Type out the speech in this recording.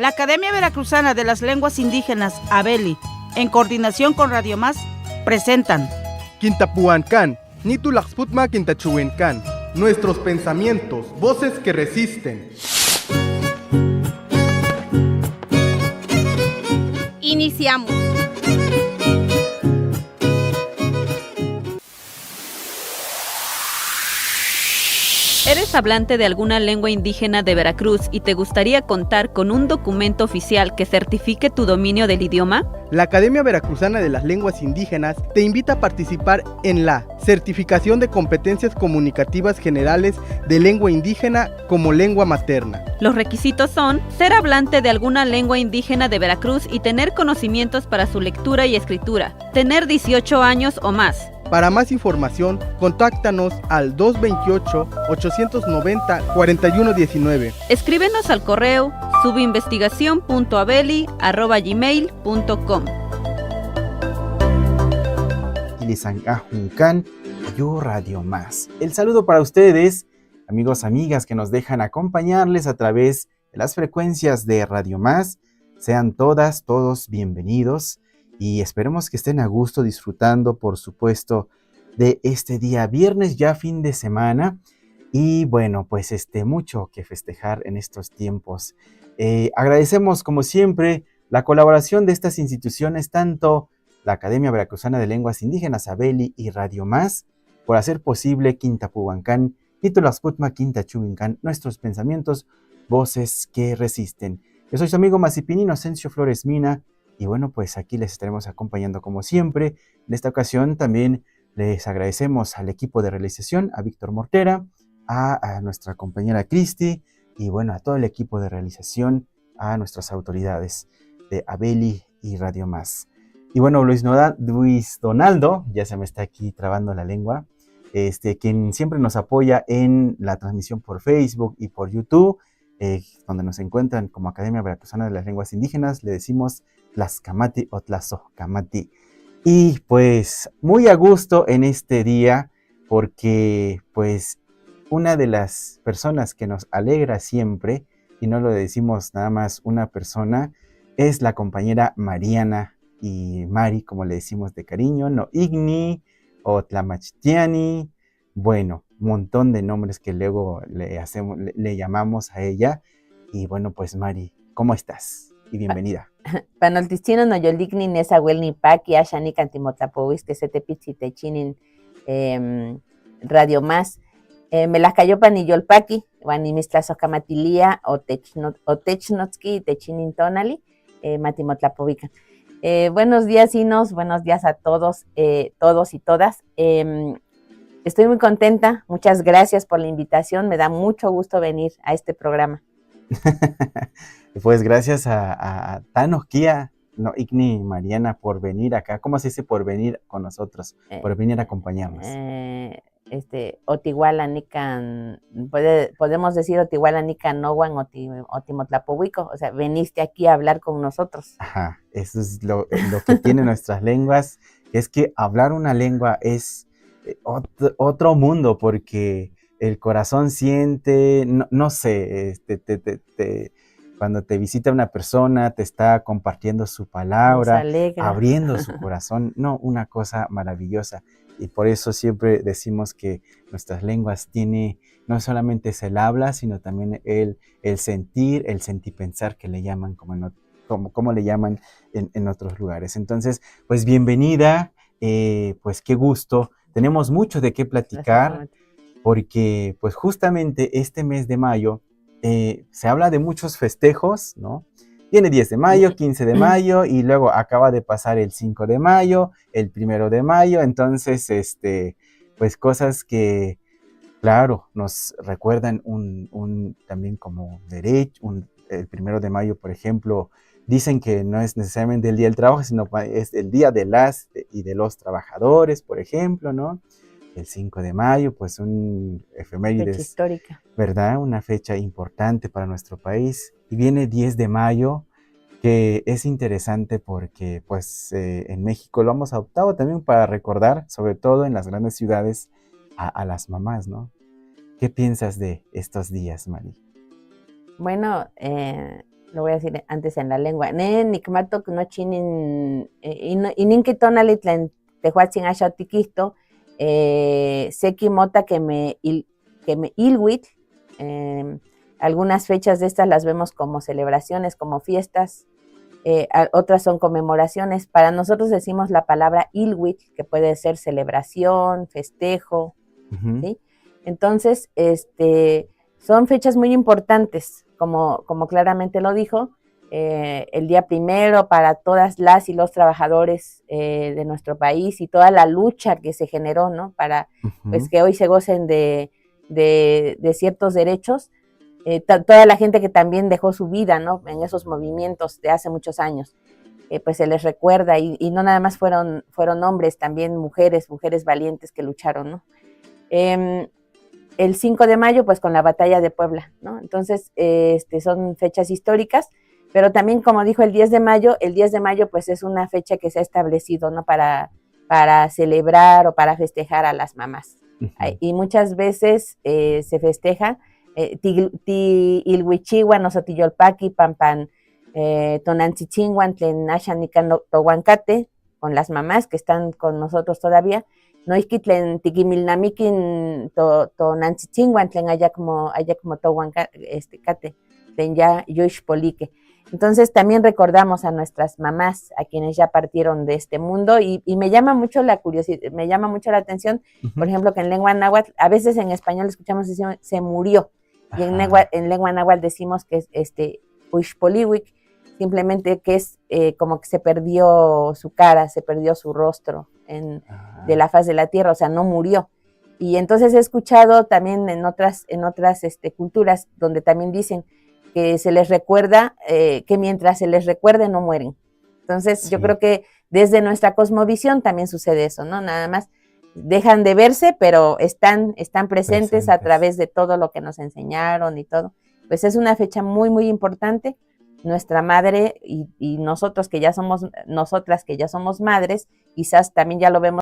La Academia Veracruzana de las Lenguas Indígenas, ABELI, en coordinación con Radio Más, presentan Quintapuancan, Nitulaxputma Quintachuencan, nuestros pensamientos, voces que resisten. Iniciamos. ¿Eres hablante de alguna lengua indígena de Veracruz y te gustaría contar con un documento oficial que certifique tu dominio del idioma? La Academia Veracruzana de las Lenguas Indígenas te invita a participar en la Certificación de Competencias Comunicativas Generales de Lengua Indígena como lengua materna. Los requisitos son ser hablante de alguna lengua indígena de Veracruz y tener conocimientos para su lectura y escritura, tener 18 años o más. Para más información, contáctanos al 228-890-4119. Escríbenos al correo subinvestigacion.abeli@gmail.com. Ilisangajuncán, yo Radio Más. El saludo para ustedes, amigos, amigas que nos dejan acompañarles a través de las frecuencias de Radio Más. Sean todas, todos bienvenidos. Y esperemos que estén a gusto disfrutando, por supuesto, de este día viernes, ya fin de semana. Y bueno, pues mucho que festejar en estos tiempos. Agradecemos, como siempre, la colaboración de estas instituciones, tanto la Academia Veracruzana de Lenguas Indígenas, ABELI, y Radio Más, por hacer posible Quintapuhuancán, Nitulaxputma Quintachuhuancán, nuestros pensamientos, voces que resisten. Yo soy su amigo Mazipín Inocencio Flores Mina. Y bueno, pues aquí les estaremos acompañando como siempre. En esta ocasión también les agradecemos al equipo de realización, a Víctor Mortera, a nuestra compañera Cristi, y bueno, a todo el equipo de realización, a nuestras autoridades de ABELI y Radio Más. Y bueno, Luis Donaldo, ya se me está aquí trabando la lengua, quien siempre nos apoya en la transmisión por Facebook y por YouTube, donde nos encuentran como Academia Veracruzana de las Lenguas Indígenas, le decimos Tlaxcamati o Tlazocamati. Y pues muy a gusto en este día, porque pues una de las personas que nos alegra siempre, y no lo decimos nada más una persona, es la compañera Mariana, y Mari, como le decimos de cariño, no Igni o Tlamachtiani, bueno, un montón de nombres que luego le llamamos a ella. Y bueno, pues Mari, ¿cómo estás? Y bienvenida. Panoltistino no yoligni nesahuel ni paqui ashani cantimotlapohuis que se te pitzitechinin Radio Más. Me las cayó panillolpaqui, guanimistlasocamatilia o technotski techinin tonali, matimotlapovica. Buenos días, Inos, buenos días a todos, todos y todas. Estoy muy contenta, muchas gracias por la invitación, me da mucho gusto venir a este programa. Pues gracias a Tanoquia, no Igni Mariana, por venir acá. ¿Cómo se dice por venir con nosotros? Por venir a acompañarnos. Otigualanican, podemos decir Otigualanican Noguan Otimotlapohuico, o sea, veniste aquí a hablar con nosotros. Ajá, eso es lo que tienen nuestras lenguas, es que hablar una lengua es otro mundo, porque el corazón siente, no sé, cuando te visita una persona, te está compartiendo su palabra, abriendo su corazón, no, una cosa maravillosa. Y por eso siempre decimos que nuestras lenguas tiene, no solamente es el habla, sino también el sentir, el sentipensar que le llaman, como le llaman en otros lugares. Entonces, pues bienvenida, pues qué gusto. Tenemos mucho de qué platicar, porque pues justamente este mes de mayo se habla de muchos festejos, ¿no? Viene 10 de mayo, 15 de mayo, y luego acaba de pasar el 5 de mayo, el 1 de mayo, entonces, pues cosas que, claro, nos recuerdan también como derecho, el 1 de mayo, por ejemplo, dicen que no es necesariamente el Día del Trabajo, sino es el Día de las y de los Trabajadores, por ejemplo, ¿no? El 5 de mayo, pues un efemérides, fecha histórica, ¿verdad? Una fecha importante para nuestro país. Y viene 10 de mayo, que es interesante porque pues en México lo hemos adoptado también para recordar, sobre todo en las grandes ciudades, a las mamás, ¿no? ¿Qué piensas de estos días, Mari? Bueno, lo voy a decir antes en la lengua, ne nikmatok no chinin, ininki tonali tlen tehuatzin axan tiquihto, seki mota que me ilhuitl, algunas fechas de estas las vemos como celebraciones, como fiestas, otras son conmemoraciones. Para nosotros decimos la palabra ilhuitl, que puede ser celebración, festejo, ¿sí? Entonces, son fechas muy importantes, como claramente lo dijo, el día primero para todas las y los trabajadores de nuestro país y toda la lucha que se generó, ¿no? Para pues, que hoy se gocen de ciertos derechos, toda la gente que también dejó su vida, ¿no? En esos movimientos de hace muchos años, pues se les recuerda y no nada más fueron hombres, también mujeres valientes que lucharon, ¿no? El 5 de mayo, pues con la batalla de Puebla, ¿no? Entonces, son fechas históricas, pero también, como dijo, el 10 de mayo pues es una fecha que se ha establecido, ¿no? Para celebrar o para festejar a las mamás. Y muchas veces se festeja Ilhuichihuan, Osotiyolpaqui, Pampan, Tonantzitzinhuan, Tlen Axan Nican Tohuancate, con las mamás que están con nosotros todavía, no isquitlen tiquimilnamiquin Tonantzitzinhuan, Tlen allá como Tohuancate, Tlen ya Yuixpolique. Entonces también recordamos a nuestras mamás, a quienes ya partieron de este mundo, y me llama mucho la curiosidad, me llama mucho la atención, por ejemplo, que en lengua náhuatl, a veces en español escuchamos decir se murió, y en lengua náhuatl decimos que es Uixpolihuic, simplemente que es como que se perdió su cara, se perdió su rostro de la faz de la tierra, o sea, no murió. Y entonces he escuchado también en otras culturas donde también dicen que se les recuerda, que mientras se les recuerde no mueren. Entonces sí. Yo creo que desde nuestra cosmovisión también sucede eso, ¿no? Nada más dejan de verse, pero están presentes a través de todo lo que nos enseñaron y todo. Pues es una fecha muy, muy importante. Nuestra madre y nosotras que ya somos madres, quizás también ya lo vemos